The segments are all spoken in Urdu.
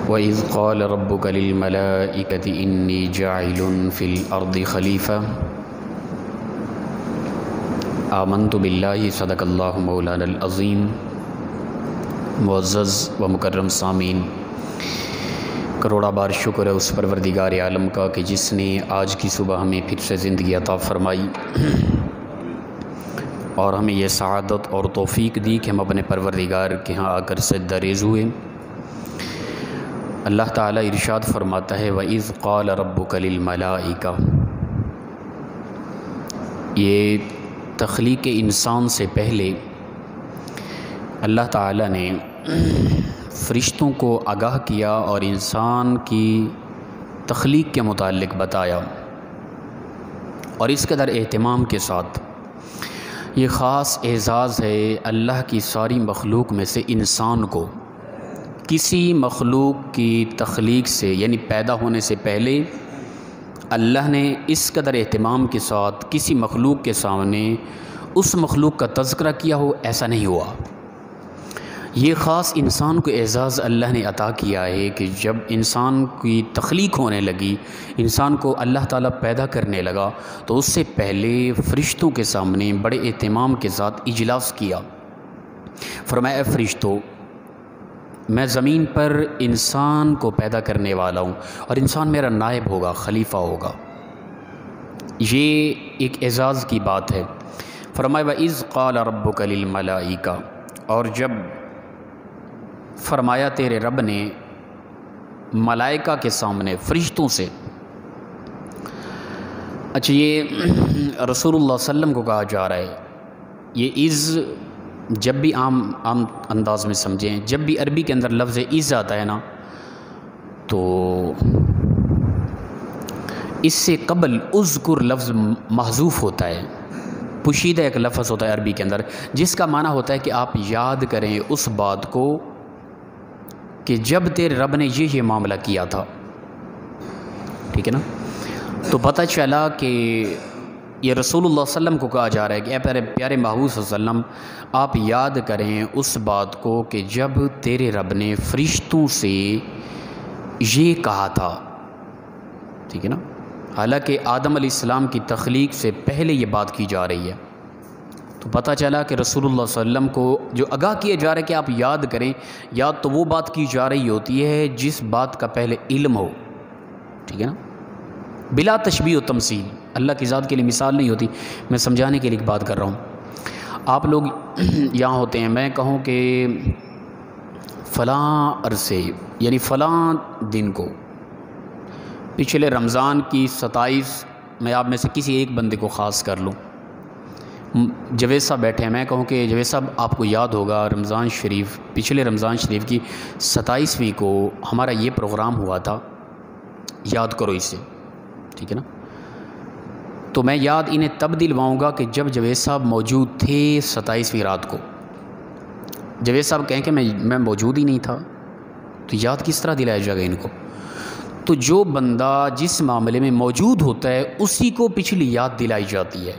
وَإِذْ قَالَ رَبُّكَ لِلْمَلَائِكَةِ إِنِّي جَاعِلٌ فِي الْأَرْضِ خَلِيفَةً آمنت باللہ صدق اللہ مولانا العظیم۔ معزز و مکرم سامعین، کروڑا بار شکر ہے اس پروردگار عالم کا کہ جس نے آج کی صبح ہمیں پھر سے زندگی عطا فرمائی اور ہمیں یہ سعادت اور توفیق دی کہ ہم اپنے پروردگار کے ہاں آ کر سجدہ ریز ہوئے۔ اللہ تعالیٰ ارشاد فرماتا ہے وَإِذْ قَالَ رَبُّكَ لِلْمَلَائِكَةِ، یہ تخلیق انسان سے پہلے اللہ تعالیٰ نے فرشتوں کو آگاہ کیا اور انسان کی تخلیق کے متعلق بتایا، اور اس قدر اہتمام کے ساتھ یہ خاص اعزاز ہے اللہ کی ساری مخلوق میں سے انسان کو کسی مخلوق کی تخلیق سے یعنی پیدا ہونے سے پہلے اللہ نے اس قدر اہتمام کے ساتھ کسی مخلوق کے سامنے اس مخلوق کا تذکرہ کیا ہو، ایسا نہیں ہوا۔ یہ خاص انسان کو اعزاز اللہ نے عطا کیا ہے کہ جب انسان کی تخلیق ہونے لگی، انسان کو اللہ تعالیٰ پیدا کرنے لگا، تو اس سے پہلے فرشتوں کے سامنے بڑے اہتمام کے ساتھ اجلاس کیا۔ فرمایا اے فرشتوں، میں زمین پر انسان کو پیدا کرنے والا ہوں اور انسان میرا نائب ہوگا، خلیفہ ہوگا۔ یہ ایک اعزاز کی بات ہے۔ فرمایا وَإِذْ قَالَ رَبُّكَ لِلْمَلَائِكَةِ، اور جب فرمایا تیرے رب نے ملائکہ کے سامنے فرشتوں سے۔ اچھا، یہ رسول اللہ صلی اللہ علیہ وسلم کو کہا جا رہا ہے۔ یہ از جب بھی عام انداز میں سمجھیں، جب بھی عربی کے اندر لفظ از آتا ہے نا، تو اس سے قبل اذکر لفظ محذوف ہوتا ہے، پوشیدہ ایک لفظ ہوتا ہے عربی کے اندر، جس کا معنی ہوتا ہے کہ آپ یاد کریں اس بات کو کہ جب تیرے رب نے یہ معاملہ کیا تھا، ٹھیک ہے نا۔ تو پتہ چلا کہ یہ رسول اللہ صلی اللہ علیہ وسلم کو کہا جا رہا ہے کہ اے پیارے محبوب صلی اللہ علیہ وسلم، آپ یاد کریں اس بات کو کہ جب تیرے رب نے فرشتوں سے یہ کہا تھا، ٹھیک ہے نا۔ حالانکہ آدم علیہ السلام کی تخلیق سے پہلے یہ بات کی جا رہی ہے، تو پتہ چلا کہ رسول اللہ صلی اللہ علیہ وسلم کو جو آگاہ کیا جا رہا ہے کہ آپ یاد کریں، یاد تو وہ بات کی جا رہی ہوتی ہے جس بات کا پہلے علم ہو، ٹھیک ہے نا، بلا تشبیہ و تمثیل۔ اللہ کی ذات کے لیے مثال نہیں ہوتی، میں سمجھانے کے لیے ایک بات کر رہا ہوں۔ آپ لوگ یہاں ہوتے ہیں، میں کہوں کہ فلاں عرصے یعنی فلاں دن کو پچھلے رمضان کی 27، میں آپ میں سے کسی ایک بندے کو خاص کر لوں، جوید صاحب بیٹھے ہیں، میں کہوں کہ جوید صاحب آپ کو یاد ہوگا رمضان شریف، پچھلے رمضان شریف کی 27ویں کو ہمارا یہ پروگرام ہوا تھا، یاد کرو اسے، ٹھیک ہے نا۔ تو میں یاد انہیں تب دلواؤں گا کہ جب جوید صاحب موجود تھے 27ویں رات کو۔ جوید صاحب کہیں کہ میں موجود ہی نہیں تھا، تو یاد کس طرح دلایا جائے گا ان کو؟ تو جو بندہ جس معاملے میں موجود ہوتا ہے اسی کو پچھلی یاد دلائی جاتی ہے۔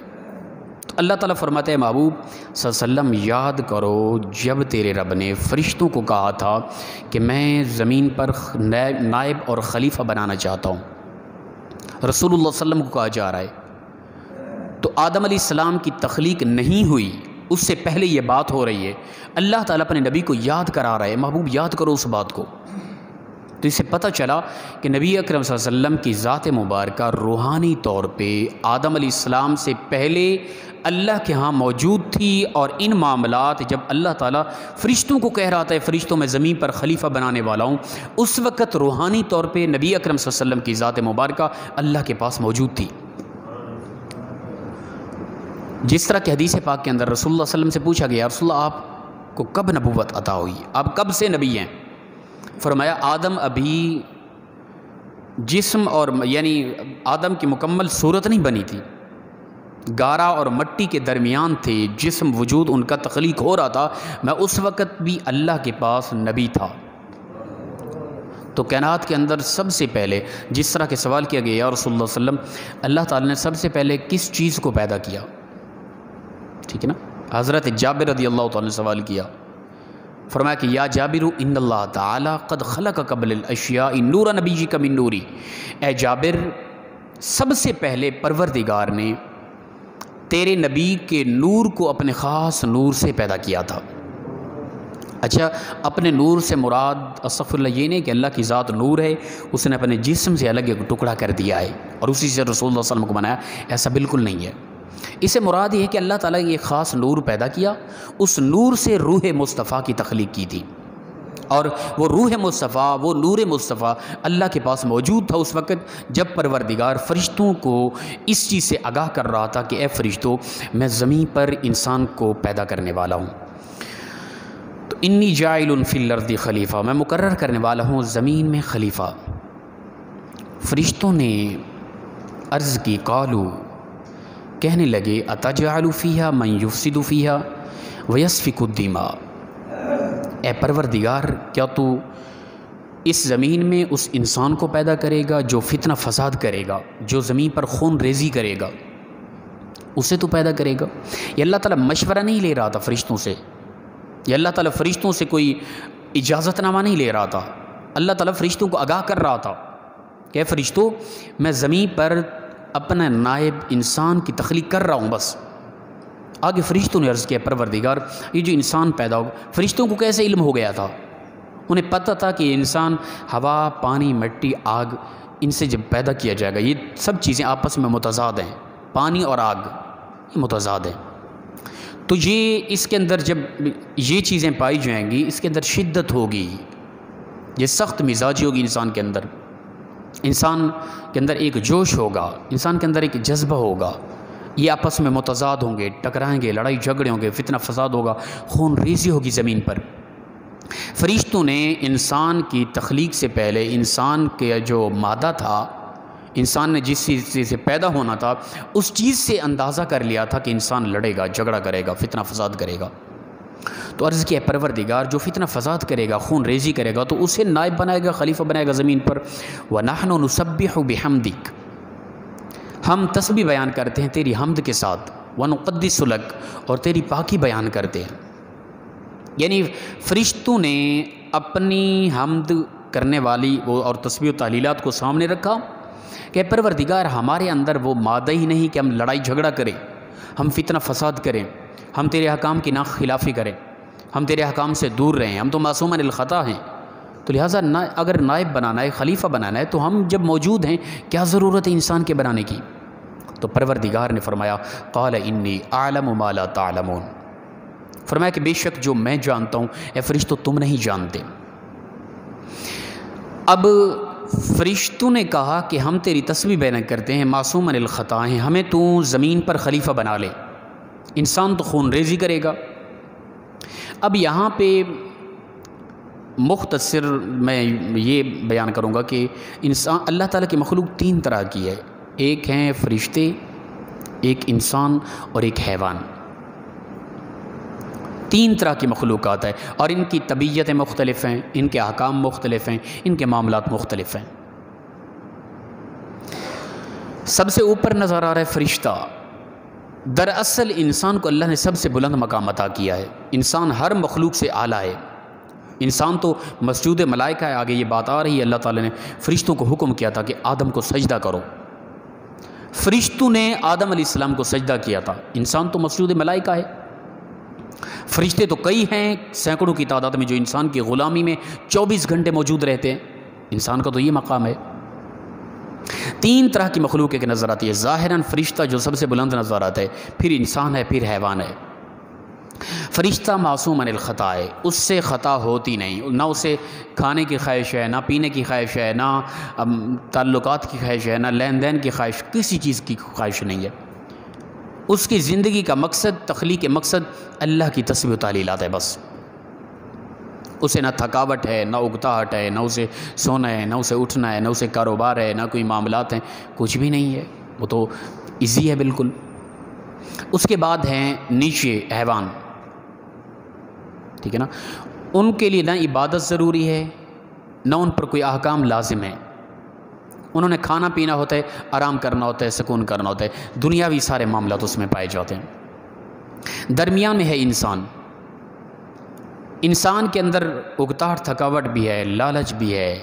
تو اللہ تعالیٰ فرماتا ہے محبوب صلی اللہ علیہ وسلم، یاد کرو جب تیرے رب نے فرشتوں کو کہا تھا کہ میں زمین پر نائب اور خلیفہ بنانا چاہتا ہوں۔ رسول اللہ صلی اللہ علیہ وسلم کو کہا جا رہا ہے، تو آدم علیہ السلام کی تخلیق نہیں ہوئی، اس سے پہلے یہ بات ہو رہی ہے۔ اللہ تعالیٰ اپنے نبی کو یاد کرا رہا ہے، محبوب یاد کرو اس بات کو۔ تو اس سے پتہ چلا کہ نبی اکرم صلی اللہ علیہ وسلم کی ذات مبارکہ روحانی طور پہ آدم علیہ السلام سے پہلے اللہ کے ہاں موجود تھی، اور ان معاملات جب اللہ تعالیٰ فرشتوں کو کہہ رہا تھا فرشتوں میں زمین پر خلیفہ بنانے والا ہوں، اس وقت روحانی طور پہ نبی اکرم صلی اللہ علیہ وسلم کی ذات مبارکہ اللہ کے پاس موجود تھی۔ جس طرح کہ حدیث پاک کے اندر رسول اللہ صلی اللہ علیہ وسلم سے پوچھا گیا، رسول اللہ آپ کو کب نبوت عطا ہوئی، آپ کب سے نبی ہیں؟ فرمایا آدم ابھی جسم اور یعنی آدم کی مکمل صورت نہیں بنی تھی، گارا اور مٹی کے درمیان تھے، جسم وجود ان کا تخلیق ہو رہا تھا، میں اس وقت بھی اللہ کے پاس نبی تھا۔ تو کائنات کے اندر سب سے پہلے جس طرح کے سوال کیا گیا یا رسول اللہ صلی اللہ علیہ وسلم، اللہ تعالیٰ نے سب سے پہلے کس چیز کو پیدا کیا، ٹھیک ہے نا۔ حضرت جابر رضی اللہ تعالیٰ نے سوال کیا فرمایا کہ یا جابر ان اللہ تعالی قد خلق قبل الاشیاء نور نبیک من نوری، اے جابر سب سے پہلے پروردگار نے تیرے نبی کے نور کو اپنے خاص نور سے پیدا کیا تھا۔ اچھا، اپنے نور سے مراد استغفر اللہ یہ نہیں کہ اللہ کی ذات نور ہے، اس نے اپنے جسم سے الگ ایک ٹکڑا کر دیا ہے اور اسی سے رسول اللہ صلی اللہ علیہ وسلم کو بنایا، ایسا بالکل نہیں ہے۔ اسے مراد یہ ہے کہ اللہ تعالیٰ نے ایک خاص نور پیدا کیا، اس نور سے روح مصطفیٰ کی تخلیق کی تھی، اور وہ روح مصطفیٰ، وہ نور مصطفیٰ اللہ کے پاس موجود تھا اس وقت جب پروردگار فرشتوں کو اس چیز سے آگاہ کر رہا تھا کہ اے فرشتوں، میں زمین پر انسان کو پیدا کرنے والا ہوں، تو انی جاعل فی الارض خلیفہ، میں مقرر کرنے والا ہوں زمین میں خلیفہ۔ فرشتوں نے عرض کی، قالوا، کہنے لگے، اتجعل فیہا من یفسد فیہا ویسفک الدماء، اے پروردگار کیا تو اس زمین میں اس انسان کو پیدا کرے گا جو فتنہ فساد کرے گا، جو زمین پر خون ریزی کرے گا، اسے تو پیدا کرے گا؟ یہ اللہ تعالیٰ مشورہ نہیں لے رہا تھا فرشتوں سے، یہ اللہ تعالیٰ فرشتوں سے کوئی اجازت نامہ نہیں لے رہا تھا، اللہ تعالیٰ فرشتوں کو آگاہ کر رہا تھا کہ اے فرشتوں، میں زمین پر اپنا نائب انسان کی تخلیق کر رہا ہوں بس۔ آگے فرشتوں نے عرض کیا، پروردگار یہ جو انسان پیدا ہو، فرشتوں کو کیسے علم ہو گیا تھا؟ انہیں پتہ تھا کہ یہ انسان ہوا، پانی، مٹی، آگ، ان سے جب پیدا کیا جائے گا، یہ سب چیزیں آپس میں متضاد ہیں، پانی اور آگ یہ متضاد ہیں، تو یہ اس کے اندر جب یہ چیزیں پائی جائیں گی، اس کے اندر شدت ہوگی، یہ سخت مزاجی ہوگی انسان کے اندر، انسان کے اندر ایک جوش ہوگا، انسان کے اندر ایک جذبہ ہوگا، یہ آپس میں متضاد ہوں گے، ٹکرائیں گے، لڑائی جھگڑے ہوں گے، فتنہ فساد ہوگا، خون ریزی ہوگی زمین پر۔ فرشتوں نے انسان کی تخلیق سے پہلے انسان کے جو مادہ تھا، انسان نے جس چیز سے پیدا ہونا تھا، اس چیز سے اندازہ کر لیا تھا کہ انسان لڑے گا، جھگڑا کرے گا، فتنہ فساد کرے گا، تو عرض کیا پروردگار جو فتنہ فساد کرے گا، خون ریزی کرے گا، تو اسے نائب بنائے گا، خلیفہ بنائے گا زمین پر۔ وَنَحْنُ نُسَبِّحُ بِحَمْدِكَ، ہم تسبیح بیان کرتے ہیں تیری حمد کے ساتھ، وَنُقَدِّسُ لَكَ، اور تیری پاکی بیان کرتے ہیں۔ یعنی فرشتوں نے اپنی حمد کرنے والی اور تسبیح و تحلیلات کو سامنے رکھا کہ پروردگار ہمارے اندر وہ مادہ ہی نہیں کہ ہم لڑائی جھگڑا کریں، ہم فتنہ فساد کریں، ہم تیرے حکام کی ناخلافی کریں، ہم تیرے حکام سے دور رہیں، ہم تو معصوم عن الخطا ہیں، تو لہٰذا اگر نائب بنانا ہے، خلیفہ بنانا ہے، تو ہم جب موجود ہیں کیا ضرورت ہے انسان کے بنانے کی؟ تو پروردگار نے فرمایا، قال انی اعلم ما لا تعلمون، فرمایا کہ بے شک جو میں جانتا ہوں اے فرشتوں تم نہیں جانتے۔ اب فرشتوں نے کہا کہ ہم تیری تسبیح بیان کرتے ہیں، معصوم عن الخطا ہیں، ہمیں تو زمین پر خلیفہ بنا لے، انسان تو خون ریزی کرے گا۔ اب یہاں پہ مختصر میں یہ بیان کروں گا کہ انسان، اللہ تعالیٰ کی مخلوق تین طرح کی ہے، ایک ہیں فرشتے، ایک انسان اور ایک حیوان، تین طرح کی مخلوقات ہیں، اور ان کی طبیعتیں مختلف ہیں، ان کے احکام مختلف ہیں، ان کے معاملات مختلف ہیں۔ سب سے اوپر نظر آ رہا ہے فرشتہ، دراصل انسان کو اللہ نے سب سے بلند مقام عطا کیا ہے، انسان ہر مخلوق سے اعلیٰ ہے، انسان تو مسجود ملائکہ ہے، آگے یہ بات آ رہی ہے، اللہ تعالیٰ نے فرشتوں کو حکم کیا تھا کہ آدم کو سجدہ کرو، فرشتوں نے آدم علیہ السلام کو سجدہ کیا تھا، انسان تو مسجود ملائکہ ہے، فرشتے تو کئی ہیں سینکڑوں کی تعداد میں جو انسان کی غلامی میں 24 گھنٹے موجود رہتے ہیں، انسان کا تو یہ مقام ہے۔ تین طرح کی مخلوق ایک نظر آتی ہے، ظاہراً فرشتہ جو سب سے بلند نظر آتا ہے، پھر انسان ہے، پھر حیوان ہے۔ فرشتہ معصوم عن الخطا ہے، اس سے خطا ہوتی نہیں، نہ اسے کھانے کی خواہش ہے، نہ پینے کی خواہش ہے، نہ تعلقات کی خواہش ہے، نہ لین دین کی خواہش، کسی چیز کی خواہش نہیں ہے، اس کی زندگی کا مقصد، تخلیق کے مقصد اللہ کی تسبیح و تحلیلات ہے بس، اسے نہ تھکاوٹ ہے، نہ اکتاہٹ ہے، نہ اسے سونا ہے، نہ اسے اٹھنا ہے، نہ اسے کاروبار ہے، نہ کوئی معاملات ہیں، کچھ بھی نہیں ہے، وہ تو ایزی ہے بالکل۔ اس کے بعد ہیں نیچے حیوان، ٹھیک ہے نا، ان کے لیے نہ عبادت ضروری ہے، نہ ان پر کوئی احکام لازم ہے، انہوں نے کھانا پینا ہوتا ہے، آرام کرنا ہوتا ہے، سکون کرنا ہوتا ہے، دنیاوی سارے معاملات اس میں پائے جاتے ہیں۔ درمیان میں ہے انسان، انسان کے اندر اکتاہٹ تھکاوٹ بھی ہے، لالچ بھی ہے،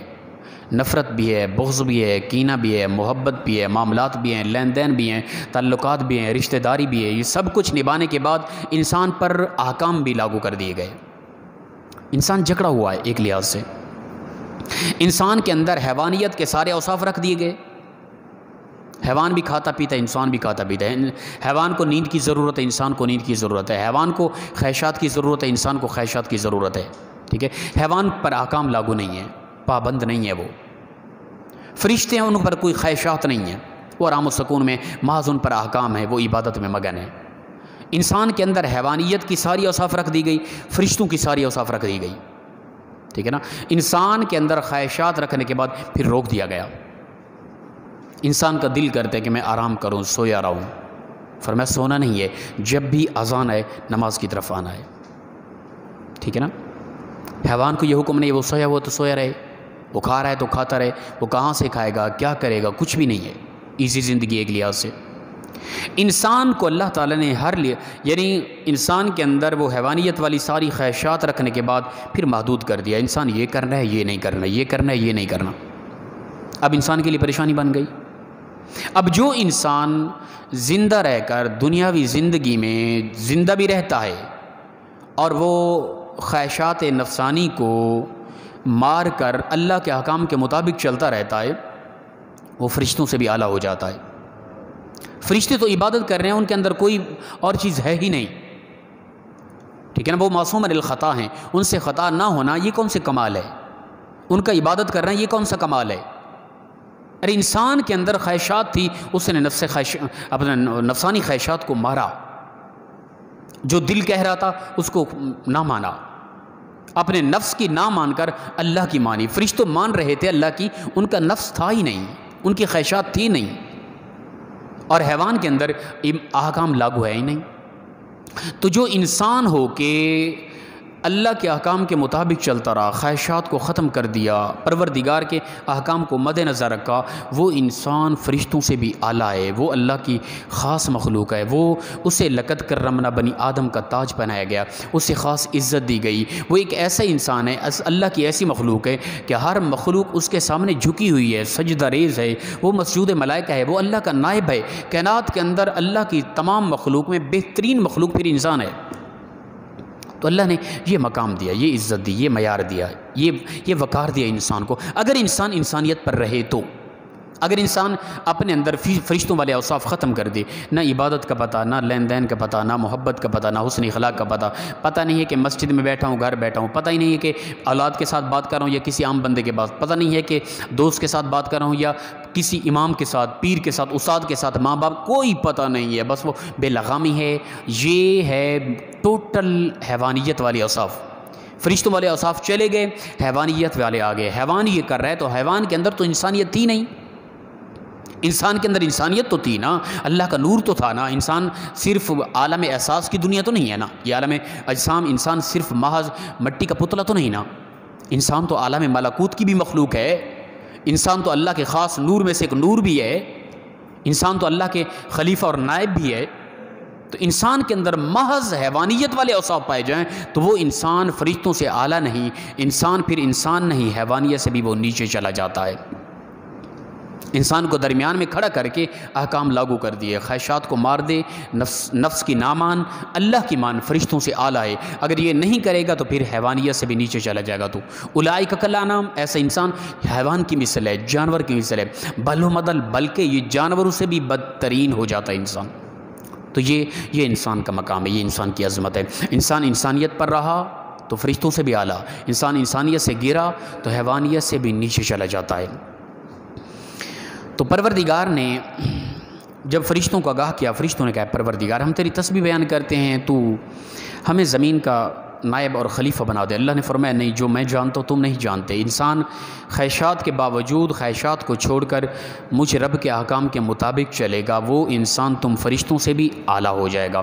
نفرت بھی ہے، بغض بھی ہے، کینہ بھی ہے، محبت بھی ہے، معاملات بھی ہیں، لین دین بھی ہیں، تعلقات بھی ہیں، رشتہ داری بھی ہے۔ یہ سب کچھ نبھانے کے بعد انسان پر احکام بھی لاگو کر دیے گئے۔ انسان جکڑا ہوا ہے ایک لحاظ سے، انسان کے اندر حیوانیت کے سارے اوصاف رکھ دیے گئے۔ حیوان بھی کھاتا پیتا ہے، انسان بھی کھاتا پیتا ہے۔ حیوان کو نیند کی ضرورت ہے، انسان کو نیند کی ضرورت ہے۔ حیوان کو خواہشات کی ضرورت ہے، انسان کو خواہشات کی ضرورت ہے، ٹھیک ہے۔ حیوان پر احکام لاگو نہیں ہے، پابند نہیں ہے وہ۔ فرشتے ہیں، ان پر کوئی خواہشات نہیں ہیں، وہ آرام و سکون میں محض ان پر احکام ہے، وہ عبادت میں مگن ہے۔ انسان کے اندر حیوانیت کی ساری اوصاف رکھ دی گئی، فرشتوں کی ساری اوصاف رکھ دی گئی، ٹھیک ہے نا۔ انسان کے اندر خواہشات رکھنے کے بعد پھر روک دیا گیا۔ انسان کا دل کرتا ہے کہ میں آرام کروں، سویا رہوں، فرمایا سونا نہیں ہے، جب بھی اذان ہے نماز کی طرف آنا ہے، ٹھیک ہے نا۔ حیوان کو یہ حکم نہیں ہے وہ سویا ہوا تو سویا رہے، وہ کھا رہا ہے تو کھاتا رہے، وہ کہاں سے کھائے گا، کیا کرے گا، کچھ بھی نہیں ہے، ایزی زندگی ایک لحاظ سے۔ انسان کو اللہ تعالیٰ نے یعنی انسان کے اندر وہ حیوانیت والی ساری خواہشات رکھنے کے بعد پھر محدود کر دیا۔ انسان یہ کرنا ہے، یہ نہیں کرنا، یہ کرنا ہے، یہ نہیں کرنا۔ اب انسان کے لیے پریشانی بن گئی۔ اب جو انسان زندہ رہ کر دنیاوی زندگی میں زندہ بھی رہتا ہے اور وہ خواہشات نفسانی کو مار کر اللہ کے احکام کے مطابق چلتا رہتا ہے، وہ فرشتوں سے بھی اعلیٰ ہو جاتا ہے۔ فرشتے تو عبادت کر رہے ہیں، ان کے اندر کوئی اور چیز ہے ہی نہیں، ٹھیک ہے نا۔ وہ معصوم عن الخطا ہیں، ان سے خطا نہ ہونا یہ کون سے کمال ہے؟ ان کا عبادت کر رہے ہیں، یہ کون سا کمال ہے؟ ارے انسان کے اندر خواہشات تھی، اس نے اپنے نفسانی خواہشات کو مارا، جو دل کہہ رہا تھا اس کو نہ مانا، اپنے نفس کی نہ مان کر اللہ کی مانی۔ فرشتوں مان رہے تھے اللہ کی، ان کا نفس تھا ہی نہیں، ان کی خواہشات تھی نہیں، اور حیوان کے اندر احکام لاگو ہے ہی نہیں۔ تو جو انسان ہو کہ اللہ کے احکام کے مطابق چلتا رہا، خواہشات کو ختم کر دیا، پروردگار کے احکام کو مد نظر رکھا، وہ انسان فرشتوں سے بھی اعلیٰ ہے، وہ اللہ کی خاص مخلوق ہے، وہ اسے لقد کرمنا بنی آدم کا تاج پہنایا گیا، اسے خاص عزت دی گئی۔ وہ ایک ایسا انسان ہے، اللہ کی ایسی مخلوق ہے کہ ہر مخلوق اس کے سامنے جھکی ہوئی ہے، سجدہ ریز ہے، وہ مسجود ملائکہ ہے، وہ اللہ کا نائب ہے۔ کائنات کے اندر اللہ کی تمام مخلوق میں بہترین مخلوق پھر انسان ہے۔ تو اللہ نے یہ مقام دیا، یہ عزت دی، یہ معیار دیا، یہ وقار دیا انسان کو۔ اگر انسان انسانیت پر رہے تو، اگر انسان اپنے اندر فرشتوں والے اوصاف ختم کر دے، نہ عبادت کا پتہ، نہ لین دین کا پتہ، نہ محبت کا پتہ، نہ حسن اخلاق کا پتہ نہیں ہے کہ مسجد میں بیٹھا ہوں، گھر بیٹھا ہوں، پتہ ہی نہیں ہے کہ اولاد کے ساتھ بات کر رہا ہوں یا کسی عام بندے کے پاس، پتہ نہیں ہے کہ دوست کے ساتھ بات کر رہا ہوں یا کسی امام کے ساتھ، پیر کے ساتھ، استاد کے ساتھ، ماں باپ، کوئی پتہ نہیں ہے، بس وہ بے لغامی ہے۔ یہ ہے ٹوٹل حیوانیت والے اوصاف۔ فرشتوں والے اوصاف چلے گئے، حیوانیت والے آ گئے۔ حیوان یہ کر رہا ہے تو حیوان کے اندر تو انسانیت تھی نہیں، انسان کے اندر انسانیت تو تھی نا، اللہ کا نور تو تھا نا۔ انسان صرف عالم احساس کی دنیا تو نہیں ہے نا، یہ عالم اجسام، انسان صرف محض مٹی کا پتلا تو نہیں نا، انسان تو عالم ملکوت کی بھی مخلوق ہے، انسان تو اللہ کے خاص نور میں سے ایک نور بھی ہے، انسان تو اللہ کے خلیفہ اور نائب بھی ہے۔ تو انسان کے اندر محض حیوانیت والے اوصاف پائے جائیں تو وہ انسان فرشتوں سے اعلیٰ نہیں، انسان پھر انسان نہیں، حیوانیت سے بھی وہ نیچے چلا جاتا ہے۔ انسان کو درمیان میں کھڑا کر کے احکام لاگو کر دیے، خواہشات کو مار دے، نفس کی نامان، اللہ کی مان، فرشتوں سے اعلیٰ ہے۔ اگر یہ نہیں کرے گا تو پھر حیوانیت سے بھی نیچے چلا جائے گا۔ تو اولئک کالانعام، ایسا انسان حیوان کی مثل ہے، جانور کی مثل ہے، بل ہم اضل، بلکہ یہ جانوروں سے بھی بدترین ہو جاتا ہے انسان۔ تو یہ انسان کا مقام ہے، یہ انسان کی عظمت ہے۔ انسان انسانیت پر رہا تو فرشتوں سے بھی اعلیٰ، انسان انسانیت سے گرا تو حیوانیت سے بھی نیچے چلا جاتا ہے۔ تو پروردگار نے جب فرشتوں کو آگاہ کیا، فرشتوں نے کہا پروردگار ہم تیری تسبیح بیان کرتے ہیں، تو ہمیں زمین کا نائب اور خلیفہ بنا دے۔ اللہ نے فرمایا نہیں، جو میں جانتا ہوں تم نہیں جانتے۔ انسان خواہشات کے باوجود خواہشات کو چھوڑ کر مجھ رب کے احکام کے مطابق چلے گا، وہ انسان تم فرشتوں سے بھی اعلیٰ ہو جائے گا۔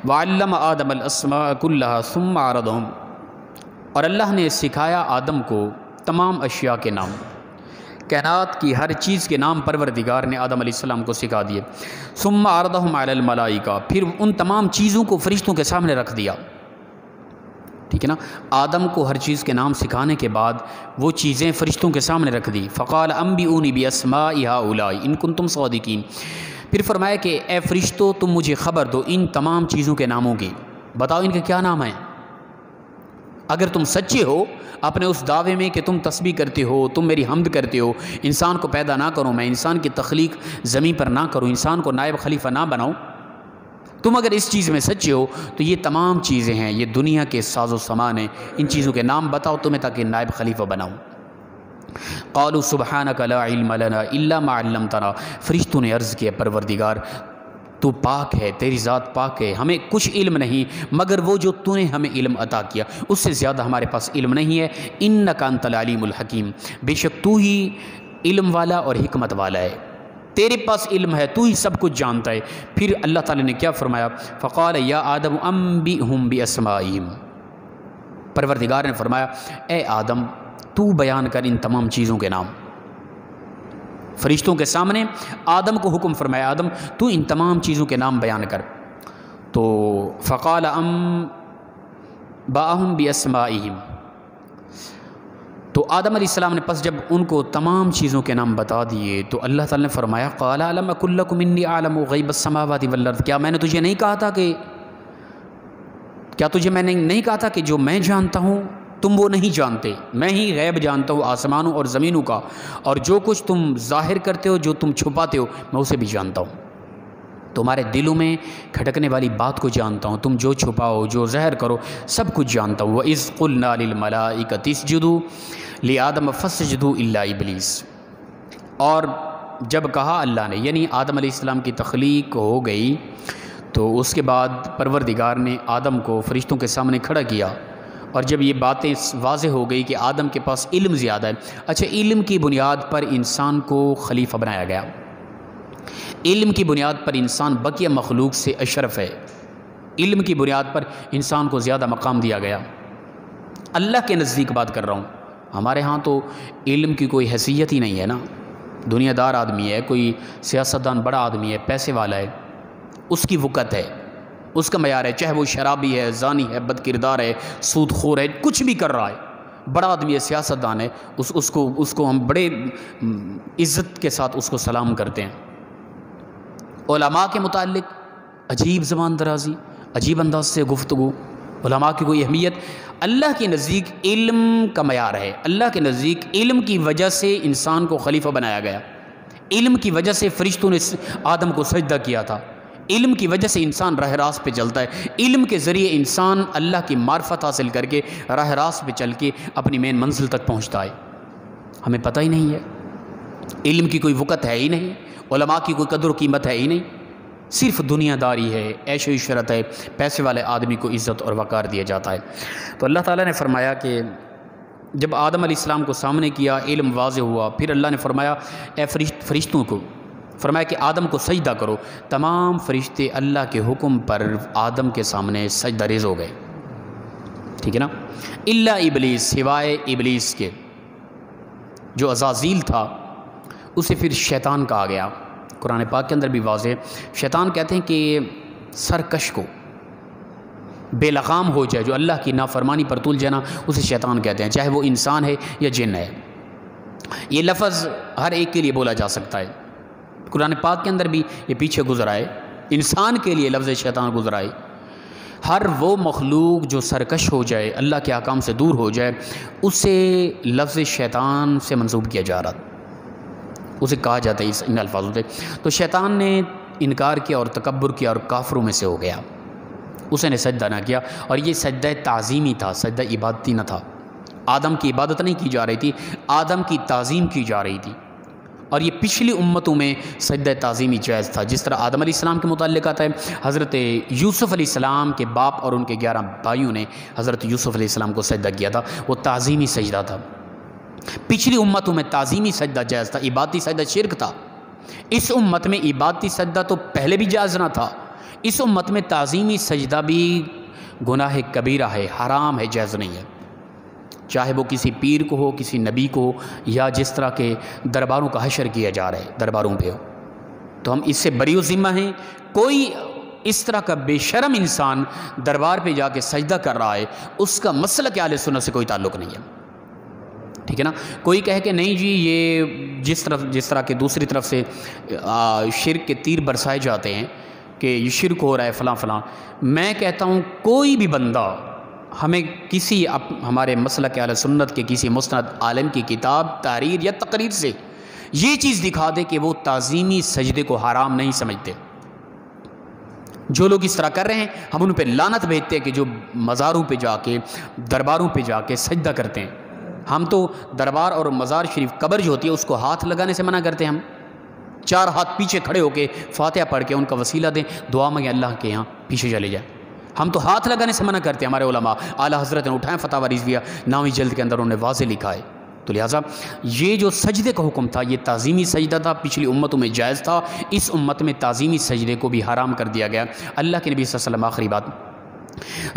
وعلم آدم الاسماء کلھا ثم عرضهم، اور اللہ نے سکھایا آدم کو تمام اشیاء کے نام، کائنات کی ہر چیز کے نام پروردگار نے آدم علیہ السلام کو سکھا دیے۔ ثم عرضهم علی الملائکہ، پھر ان تمام چیزوں کو فرشتوں کے سامنے رکھ دیا، ٹھیک ہے نا. آدم کو ہر چیز کے نام سکھانے کے بعد وہ چیزیں فرشتوں کے سامنے رکھ دی. فقال انبئونی باسماء ہؤلاء ان کنتم صادقین. پھر فرمایا کہ اے فرشتوں تم مجھے خبر دو ان تمام چیزوں کے ناموں کی، بتاؤ ان کے کیا نام ہیں. اگر تم سچے ہو اپنے اس دعوے میں کہ تم تسبیح کرتے ہو، تم میری حمد کرتے ہو، انسان کو پیدا نہ کروں میں، انسان کی تخلیق زمین پر نہ کروں، انسان کو نائب خلیفہ نہ بناؤں، تم اگر اس چیز میں سچے ہو تو یہ تمام چیزیں ہیں، یہ دنیا کے ساز و سامان ہیں، ان چیزوں کے نام بتاؤ تمہیں تاکہ نائب خلیفہ بناؤں. قالوا سبحانک لا علم لنا الا ما علمتنا. فرشتوں نے عرض کیا پروردگار تو پاک ہے، تیری ذات پاک ہے، ہمیں کچھ علم نہیں مگر وہ جو تو نے ہمیں علم عطا کیا، اس سے زیادہ ہمارے پاس علم نہیں ہے. انک انت العلیم الحکیم. بے شک تو ہی علم والا اور حکمت والا ہے، تیرے پاس علم ہے، تو ہی سب کچھ جانتا ہے. پھر اللہ تعالی نے کیا فرمایا؟ فقال یا آدم انبئہم باسمائہم. پروردگار نے فرمایا اے آدم تو بیان کر ان تمام چیزوں کے نام. فرشتوں کے سامنے آدم کو حکم فرمایا آدم تو ان تمام چیزوں کے نام بیان کر. تو فقال انبئہم باسمائہم. تو آدم علیہ السلام نے پس جب ان کو تمام چیزوں کے نام بتا دیے تو اللہ تعالی نے فرمایا قال الم اقل لکم انی اعلم غیب السماوات والارض. کیا میں نے تجھے نہیں کہا تھا کہ جو میں جانتا ہوں تم وہ نہیں جانتے؟ میں ہی غیب جانتا ہوں آسمانوں اور زمینوں کا، اور جو کچھ تم ظاہر کرتے ہو، جو تم چھپاتے ہو، میں اسے بھی جانتا ہوں. تمہارے دلوں میں کھٹکنے والی بات کو جانتا ہوں، تم جو چھپاؤ جو ظاہر کرو سب کچھ جانتا ہوں. وَإِذْ قُلْنَا لِلْمَلَائِكَةِ اسْجُدُوا لِآدَمَ فَاسْجَدُوا إِلَّا إِبْلِيسَ. اور جب کہا اللہ نے، یعنی آدم علیہ السلام کی تخلیق ہو گئی تو اس کے بعد پروردگار نے آدم کو فرشتوں کے سامنے کھڑا کیا، اور جب یہ باتیں واضح ہو گئی کہ آدم کے پاس علم زیادہ ہے. اچھا، علم کی بنیاد پر انسان کو خلیفہ بنایا گیا، علم کی بنیاد پر انسان بقیہ مخلوق سے اشرف ہے، علم کی بنیاد پر انسان کو زیادہ مقام دیا گیا. اللہ کے نزدیک بات کر رہا ہوں، ہمارے ہاں تو علم کی کوئی حیثیت ہی نہیں ہے نا. دنیا دار آدمی ہے، کوئی سیاستدان بڑا آدمی ہے، پیسے والا ہے، اس کی وقت ہے، اس کا معیار ہے، چاہے وہ شرابی ہے، زانی ہے، بد کردار ہے، سود خور ہے، کچھ بھی کر رہا ہے، بڑا آدمی ہے، سیاستدان ہے، اس کو ہم بڑے عزت کے ساتھ اس کو سلام کرتے ہیں. علماء کے متعلق عجیب زبان درازی، عجیب انداز سے گفتگو، علماء کی کوئی اہمیت. اللہ کے نزدیک علم کا معیار ہے، اللہ کے نزدیک علم کی وجہ سے انسان کو خلیفہ بنایا گیا، علم کی وجہ سے فرشتوں نے آدم کو سجدہ کیا تھا، علم کی وجہ سے انسان راہ راست پہ چلتا ہے، علم کے ذریعے انسان اللہ کی معرفت حاصل کر کے راہ راست پہ چل کے اپنی مین منزل تک پہنچتا ہے. ہمیں پتہ ہی نہیں ہے، علم کی کوئی وقت ہے ہی نہیں، علماء کی کوئی قدر و قیمت ہے ہی نہیں، صرف دنیا داری ہے، عیش و عشرت ہے، پیسے والے آدمی کو عزت اور وقار دیا جاتا ہے. تو اللہ تعالیٰ نے فرمایا کہ جب آدم علیہ السلام کو سامنے کیا، علم واضح ہوا، پھر اللہ نے فرمایا اے فرشتوں کو فرمایا کہ آدم کو سجدہ کرو. تمام فرشتے اللہ کے حکم پر آدم کے سامنے سجدہ ریز ہو گئے، ٹھیک ہے نا. الا ابلیس، سوائے ابلیس کے، جو عزازیل تھا، اسے پھر شیطان کہا گیا. قرآن پاک کے اندر بھی واضح ہے، شیطان کہتے ہیں کہ سرکش کو، بے لغام ہو جائے، جو اللہ کی نافرمانی پر تول جائے نا، اسے شیطان کہتے ہیں، چاہے وہ انسان ہے یا جن ہے. یہ لفظ ہر ایک کے لیے بولا جا سکتا ہے، قرآن پاک کے اندر بھی یہ پیچھے گزرا ہے، انسان کے لیے لفظ شیطان گزرا ہے. ہر وہ مخلوق جو سرکش ہو جائے، اللہ کے احکام سے دور ہو جائے، اسے لفظ شیطان سے منسوب کیا جا رہا، اسے کہا جاتا ہے ان الفاظوں سے. تو شیطان نے انکار کیا اور تکبر کیا اور کافروں میں سے ہو گیا، اس نے سجدہ نہ کیا. اور یہ سجدہ تعظیمی تھا، سجدہ عبادتی نہ تھا. آدم کی عبادت نہیں کی جا رہی تھی، آدم کی تعظیم کی جا رہی تھی. اور یہ پچھلی امتوں میں سجدہ تعظیمی جائز تھا. جس طرح آدم علیہ السلام کے متعلق آتا ہے، حضرت یوسف علیہ السلام کے باپ اور ان کے 11 بھائیوں نے حضرت یوسف علیہ السلام کو سجدہ کیا تھا، وہ تعظیمی سجدہ تھا. پچھلی امتوں میں تعظیمی سجدہ جائز تھا، عبادتی سجدہ شرک تھا. اس امت میں عبادتی سجدہ تو پہلے بھی جائز نہ تھا، اس امت میں تعظیمی سجدہ بھی گناہ کبیرہ ہے، حرام ہے، جائز نہیں ہے. چاہے وہ کسی پیر کو ہو، کسی نبی کو ہو، یا جس طرح کے درباروں کا حشر کیا جا رہا ہے درباروں پہ ہو، تو ہم اس سے بری و ذمہ ہیں. کوئی اس طرح کا بے شرم انسان دربار پہ جا کے سجدہ کر رہا ہے، اس کا مسلک اہل سنت سے کوئی تعلق نہیں ہے، ٹھیک ہے نا۔ کوئی کہے کہ نہیں جی یہ جس طرح کہ دوسری طرف سے شرک کے تیر برسائے جاتے ہیں کہ یہ شرک ہو رہا ہے فلاں فلاں، میں کہتا ہوں کوئی بھی بندہ ہمیں کسی ہمارے مسلک اہل سنت کے کسی مستند عالم کی کتاب، تحریر یا تقریر سے یہ چیز دکھا دے کہ وہ تعظیمی سجدے کو حرام نہیں سمجھتے۔ جو لوگ اس طرح کر رہے ہیں ہم ان پہ لعنت بھیجتے ہیں کہ جو مزاروں پہ جا کے، درباروں پہ جا کے سجدہ کرتے ہیں۔ ہم تو دربار اور مزار شریف قبر جو ہوتی ہے اس کو ہاتھ لگانے سے منع کرتے ہیں، ہم 4 ہاتھ پیچھے کھڑے ہو کے فاتحہ پڑھ کے ان کا وسیلہ دیں، دعا مانگیں اللہ کے یہاں پیچھے چلے جائیں۔ ہم تو ہاتھ لگانے سے منع کرتے ہیں، ہمارے علماء اعلیٰ حضرت نے اٹھائیں فتاوی رضویہ 9ویں جلد کے اندر انہوں نے واضح لکھا ہے۔ تو لہٰذا یہ جو سجدے کا حکم تھا یہ تعظیمی سجدہ تھا، پچھلی امتوں میں جائز تھا، اس امت میں تعظیمی سجدے کو بھی حرام کر دیا گیا۔ اللہ کے نبی صلی اللہ علیہ وسلم، آخری بات،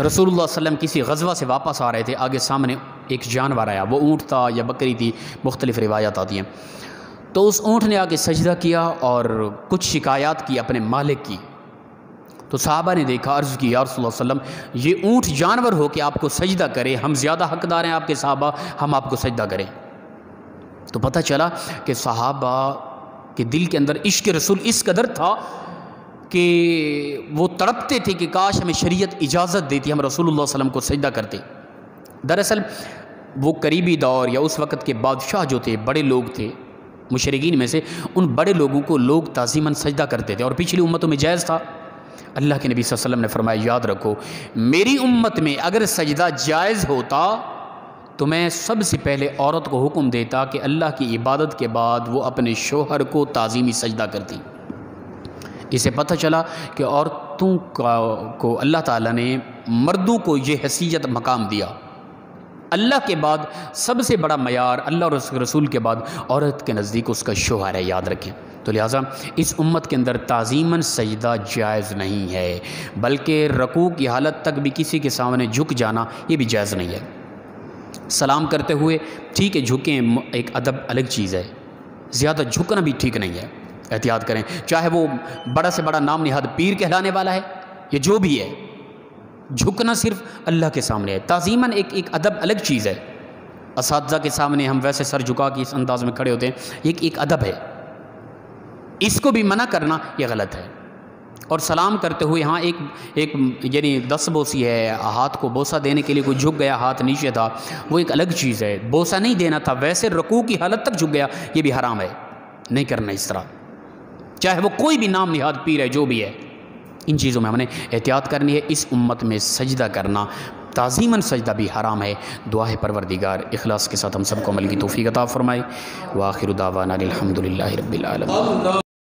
رسول اللہ صلی اللہ علیہ وسلم کسی غزوہ سے واپس آ رہے تھے، آگے سامنے ایک جانور آیا، وہ اونٹ تھا یا بکری تھی، مختلف روایات آتی ہیں، تو اس اونٹ نے آ کے سجدہ کیا اور کچھ شکایات کی اپنے مالک کی۔ تو صحابہ نے دیکھا، عرض کی یا رسول اللہ صلی اللہ علیہ وسلم یہ اونٹ جانور ہو کے آپ کو سجدہ کرے، ہم زیادہ حقدار ہیں آپ کے صحابہ، ہم آپ کو سجدہ کریں۔ تو پتہ چلا کہ صحابہ کے دل کے اندر عشق رسول اس قدر تھا کہ وہ تڑپتے تھے کہ کاش ہمیں شریعت اجازت دیتی ہم رسول اللہ صلی اللہ علیہ وسلم کو سجدہ کرتے۔ دراصل وہ قریبی دور یا اس وقت کے بادشاہ جو تھے، بڑے لوگ تھے مشرکین میں سے، ان بڑے لوگوں کو لوگ تعظیماً سجدہ کرتے تھے اور پچھلی امتوں میں جائز تھا۔ اللہ کے نبی صلی اللہ علیہ وسلم نے فرمایا یاد رکھو میری امت میں اگر سجدہ جائز ہوتا تو میں سب سے پہلے عورت کو حکم دیتا کہ اللہ کی عبادت کے بعد وہ اپنے شوہر کو تعظیمی سجدہ کرتی۔ اسے پتہ چلا کہ عورتوں کو اللہ تعالیٰ نے مردوں کو یہ حیثیت مقام دیا۔ اللہ کے بعد سب سے بڑا معیار اللہ اور رسول کے بعد عورت کے نزدیک اس کا شوہر ہے، یاد رکھیں۔ تو لہٰذا اس امت کے اندر تعظیماً سجدہ جائز نہیں ہے، بلکہ رکوع کی حالت تک بھی کسی کے سامنے جھک جانا یہ بھی جائز نہیں ہے۔ سلام کرتے ہوئے ٹھیک ہے جھکیں، ایک ادب الگ چیز ہے، زیادہ جھکنا بھی ٹھیک نہیں ہے، احتیاط کریں، چاہے وہ بڑا سے بڑا نام نہاد پیر کہلانے والا ہے یہ جو بھی ہے، جھکنا صرف اللہ کے سامنے ہے۔ تعظیماً ایک ادب الگ چیز ہے، اساتذہ کے سامنے ہم ویسے سر جھکا کے اس انداز میں کھڑے ہوتے ہیں، ایک ادب ہے، اس کو بھی منع کرنا یہ غلط ہے۔ اور سلام کرتے ہوئے ہاں ایک یعنی 10 بوسی ہے، ہاتھ کو بوسہ دینے کے لیے کوئی جھک گیا، ہاتھ نیچے تھا، وہ ایک الگ چیز ہے، بوسہ نہیں دینا تھا، ویسے رکوع کی حالت تک جھک گیا، یہ بھی حرام ہے، نہیں کرنا اس طرح، چاہے وہ کوئی بھی نام نہاد پیر ہے جو بھی ہے، ان چیزوں میں ہم نے احتیاط کرنی ہے۔ اس امت میں سجدہ کرنا تعظیماً سجدہ بھی حرام ہے۔ دعا ہے پروردگار اخلاص کے ساتھ ہم سب کو عمل کی توفیق عطا فرمائے۔ وآخر دعوانا الحمد للہ رب العالمین۔